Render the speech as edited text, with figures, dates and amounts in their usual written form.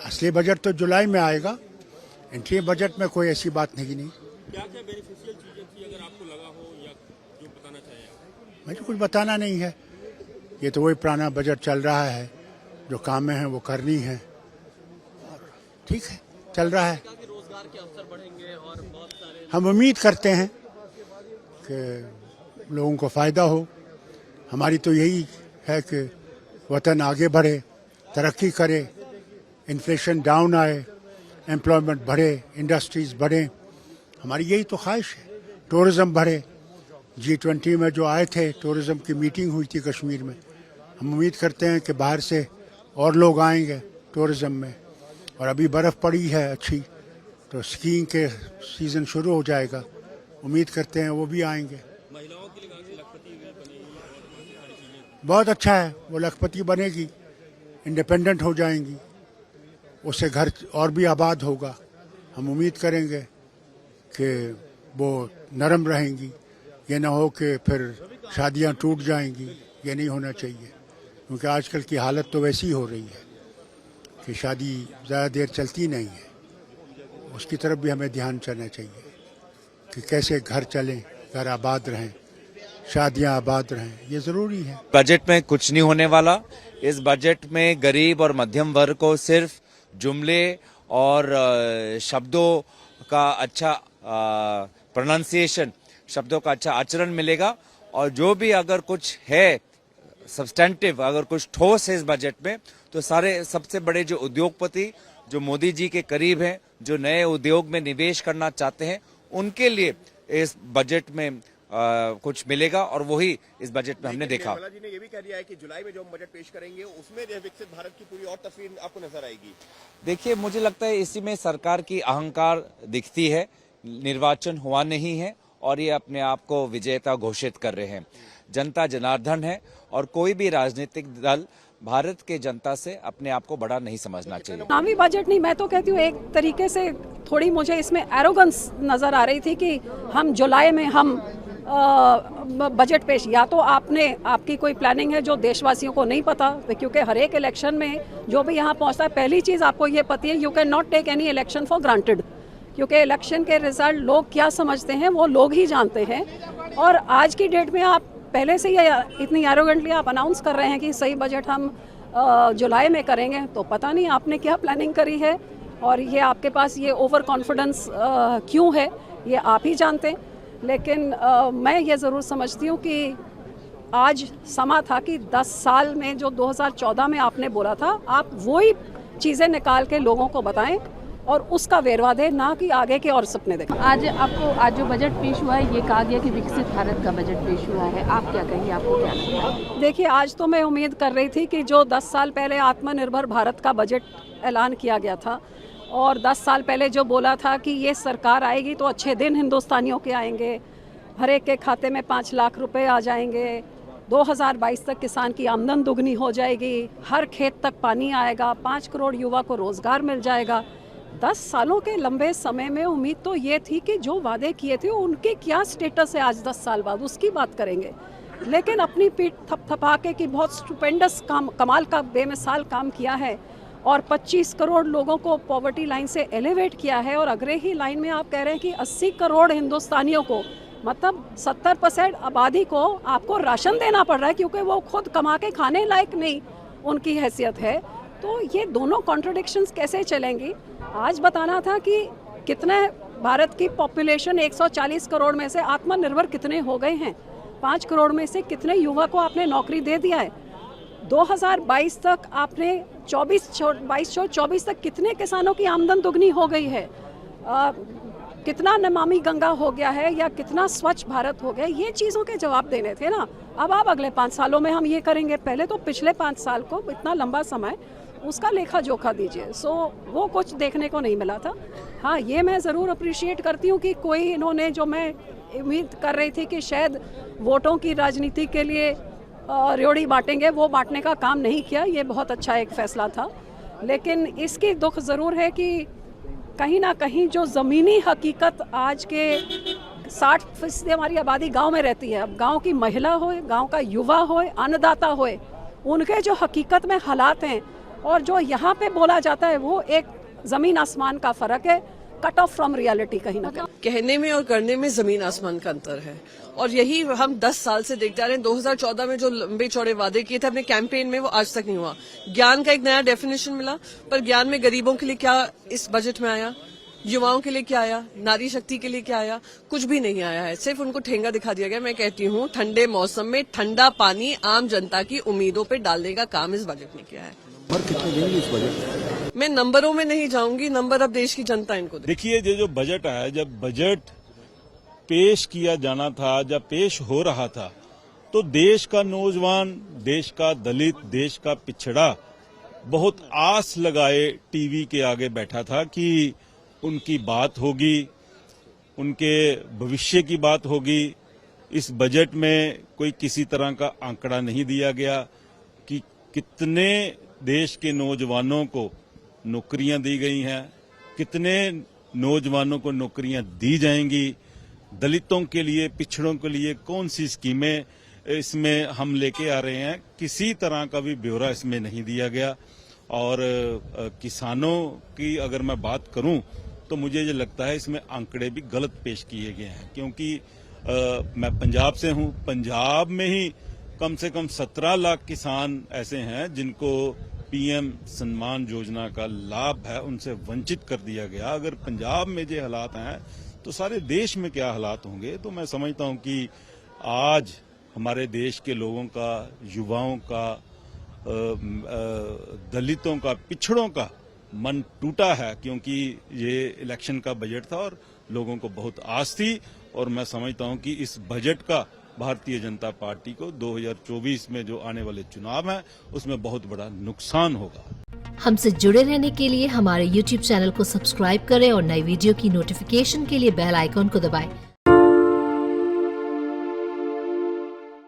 असली बजट तो जुलाई में आएगा। इंटरिम बजट में कोई ऐसी बात नहीं। क्या क्या बेनिफिशियल चीजें थी अगर आपको लगा हो या जो बताना चाहिए आप? मुझे कुछ बताना नहीं है। ये तो वही पुराना बजट चल रहा है, जो काम में है वो करनी है और ठीक है, चल रहा है। रोजगार के अवसर बढ़ेंगे और बहुत सारे हम उम्मीद करते हैं कि लोगों को फ़ायदा हो। हमारी तो यही है कि वतन आगे बढ़े, तरक्की करे, इन्फ्लेशन डाउन आए, एम्प्लॉयमेंट बढ़े, इंडस्ट्रीज़ बढ़े। हमारी यही तो ख्वाहिश है। टूरिज़्म बढ़े। G20 में जो आए थे, टूरिज़्म की मीटिंग हुई थी कश्मीर में। हम उम्मीद करते हैं कि बाहर से और लोग आएंगे टूरिज़्म में। और अभी बर्फ़ पड़ी है अच्छी, तो स्कीइंग के सीज़न शुरू हो जाएगा। उम्मीद करते हैं वो भी आएंगे। महिलाओं के लिए काफी लखपति भी बनेगी और काफी सारी चीजें। बहुत अच्छा है, वो लखपति बनेगी, इंडिपेंडेंट हो जाएंगी, उससे घर और भी आबाद होगा। हम उम्मीद करेंगे कि वो नरम रहेंगी। ये ना हो कि फिर शादियां टूट जाएंगी, ये नहीं होना चाहिए। क्योंकि आजकल की हालत तो वैसी हो रही है कि शादी ज़्यादा देर चलती नहीं है। उसकी तरफ भी हमें ध्यान देना चाहिए कि कैसे घर चलें, घर आबाद रहें, शादियां आबाद रहें, ये ज़रूरी है। बजट में कुछ नहीं होने वाला। इस बजट में गरीब और मध्यम वर्ग को सिर्फ जुमले और शब्दों का अच्छा प्रोनाउंसिएशन, शब्दों का अच्छा आचरण मिलेगा। और जो भी अगर कुछ है सब्सटेंटिव, अगर कुछ ठोस है इस बजट में, तो सारे सबसे बड़े जो उद्योगपति जो मोदी जी के करीब हैं, जो नए उद्योग में निवेश करना चाहते हैं, उनके लिए इस बजट में कुछ मिलेगा। और वही इस बजट में हमने देखा। निर्मला जी ने ये भी कह दिया है कि जुलाई में जो हम बजट पेश करेंगे उसमें जो विकसित भारत की पूरी और तस्वीर आपको नजर आएगी। देखिए, मुझे लगता है इसी में सरकार की अहंकार दिखती है। निर्वाचन हुआ नहीं है और ये अपने आप को विजेता घोषित कर रहे हैं। जनता जनार्दन है और कोई भी राजनीतिक दल भारत के जनता से अपने आप को बड़ा नहीं समझना चाहिए। चुनावी बजट नहीं, मैं तो कहती हूँ एक तरीके से थोड़ी मुझे इसमें एरोगेंस नजर आ रही थी कि हम जुलाई में हम बजट पेश, या तो आपकी कोई प्लानिंग है जो देशवासियों को नहीं पता, क्योंकि हर एक इलेक्शन में जो भी यहाँ पहुँचता है, पहली चीज़ आपको ये पता है, you can not take any election for granted. क्योंकि इलेक्शन के रिजल्ट लोग क्या समझते हैं वो लोग ही जानते हैं। और आज की डेट में आप पहले से ही इतनी एरोगेंटली आप अनाउंस कर रहे हैं कि सही बजट हम जुलाई में करेंगे, तो पता नहीं आपने क्या प्लानिंग करी है और ये आपके पास ये ओवर कॉन्फिडेंस क्यों है, ये आप ही जानते हैं। लेकिन मैं ये ज़रूर समझती हूँ कि आज समा था कि 10 साल में जो 2014 में आपने बोला था, आप वही चीज़ें निकाल के लोगों को बताएं और उसका वेरवा दें, ना कि आगे के और सपने देखें। आज जो बजट पेश हुआ है, ये कहा गया कि विकसित भारत का बजट पेश हुआ है, आप क्या कहेंगे, आपको क्या लगता है? देखिए, आज तो मैं उम्मीद कर रही थी कि जो 10 साल पहले आत्मनिर्भर भारत का बजट ऐलान किया गया था और 10 साल पहले जो बोला था कि ये सरकार आएगी तो अच्छे दिन हिंदुस्तानियों के आएंगे, हर एक के खाते में 5 लाख रुपए आ जाएंगे, 2022 तक किसान की आमदन दुगनी हो जाएगी, हर खेत तक पानी आएगा, 5 करोड़ युवा को रोजगार मिल जाएगा। 10 सालों के लंबे समय में उम्मीद तो ये थी कि जो वादे किए थे उनके क्या स्टेटस है आज 10 साल बाद, उसकी बात करेंगे। लेकिन अपनी पीठ थपथपा के कि बहुत स्टुपेंडस काम, कमाल का बेमिसाल काम किया है और 25 करोड़ लोगों को पॉवर्टी लाइन से एलिवेट किया है। और अगले ही लाइन में आप कह रहे हैं कि 80 करोड़ हिंदुस्तानियों को, मतलब 70% आबादी को आपको राशन देना पड़ रहा है क्योंकि वो खुद कमा के खाने लायक नहीं उनकी हैसियत है। तो ये दोनों कॉन्ट्रडिक्शंस कैसे चलेंगी? आज बताना था कि कितने भारत की पॉपुलेशन 140 करोड़ में से आत्मनिर्भर कितने हो गए हैं, 5 करोड़ में से कितने युवा को आपने नौकरी दे दिया है, 2022 तक आपने 22-24 तक कितने किसानों की आमदन दुगनी हो गई है, कितना नमामि गंगा हो गया है या कितना स्वच्छ भारत हो गया। ये चीज़ों के जवाब देने थे ना। अब आप अगले 5 सालों में हम ये करेंगे, पहले तो पिछले 5 साल को, इतना लंबा समय, उसका लेखा जोखा दीजिए। सो वो कुछ देखने को नहीं मिला था। हाँ, ये मैं ज़रूर अप्रिशिएट करती हूँ कि कोई इन्होंने, जो मैं उम्मीद कर रही थी कि शायद वोटों की राजनीति के लिए रेवड़ी बांटेंगे, वो बांटने का काम नहीं किया। ये बहुत अच्छा एक फैसला था। लेकिन इसकी दुख ज़रूर है कि कहीं ना कहीं जो ज़मीनी हकीकत, आज के 60% हमारी आबादी गांव में रहती है। अब गांव की महिला हो, गांव का युवा हो, अन्नदाता हो, उनके जो हकीकत में हालात हैं और जो यहाँ पे बोला जाता है वो एक ज़मीन आसमान का फ़र्क है, कट ऑफ फ्रॉम रियलिटी कहीं ना कहीं। कहने में और करने में जमीन आसमान का अंतर है और यही हम 10 साल से देखते आ रहे हैं। 2014 में जो लंबे चौड़े वादे किए थे अपने कैंपेन में, वो आज तक नहीं हुआ। ज्ञान का एक नया डेफिनेशन मिला, पर ज्ञान में गरीबों के लिए क्या इस बजट में आया, युवाओं के लिए क्या आया, नारी शक्ति के लिए क्या आया? कुछ भी नहीं आया है, सिर्फ उनको ठेंगा दिखा दिया गया। मैं कहती हूँ ठंडे मौसम में ठंडा पानी आम जनता की उम्मीदों पे डालने का काम इस बजट ने किया है। नंबर कितने देंगे इस बजट? मैं नंबरों में नहीं जाऊंगी, नंबर अब देश की जनता इनको दे। देखिए, ये जो बजट आया, जब बजट पेश किया जाना था, जब पेश हो रहा था, तो देश का नौजवान, देश का दलित, देश का पिछड़ा बहुत आस लगाए टीवी के आगे बैठा था कि उनकी बात होगी, उनके भविष्य की बात होगी। इस बजट में कोई किसी तरह का आंकड़ा नहीं दिया गया कि कितने देश के नौजवानों को नौकरियां दी गई हैं, कितने नौजवानों को नौकरियां दी जाएंगी, दलितों के लिए, पिछड़ों के लिए कौन सी स्कीमें इसमें हम लेके आ रहे हैं। किसी तरह का भी ब्यौरा इसमें नहीं दिया गया। और किसानों की अगर मैं बात करूं तो मुझे ये लगता है इसमें आंकड़े भी गलत पेश किए गए हैं, क्योंकि मैं पंजाब से हूं। पंजाब में ही कम से कम 17 लाख किसान ऐसे हैं जिनको पीएम सम्मान योजना का लाभ है, उनसे वंचित कर दिया गया। अगर पंजाब में ये हालात हैं तो सारे देश में क्या हालात होंगे। तो मैं समझता हूं कि आज हमारे देश के लोगों का, युवाओं का, दलितों का, पिछड़ों का मन टूटा है, क्योंकि ये इलेक्शन का बजट था और लोगों को बहुत आस थी। और मैं समझता हूं कि इस बजट का भारतीय जनता पार्टी को 2024 में जो आने वाले चुनाव हैं उसमें बहुत बड़ा नुकसान होगा। हमसे जुड़े रहने के लिए हमारे YouTube चैनल को सब्सक्राइब करें और नई वीडियो की नोटिफिकेशन के लिए बेल आइकॉन को दबाएं।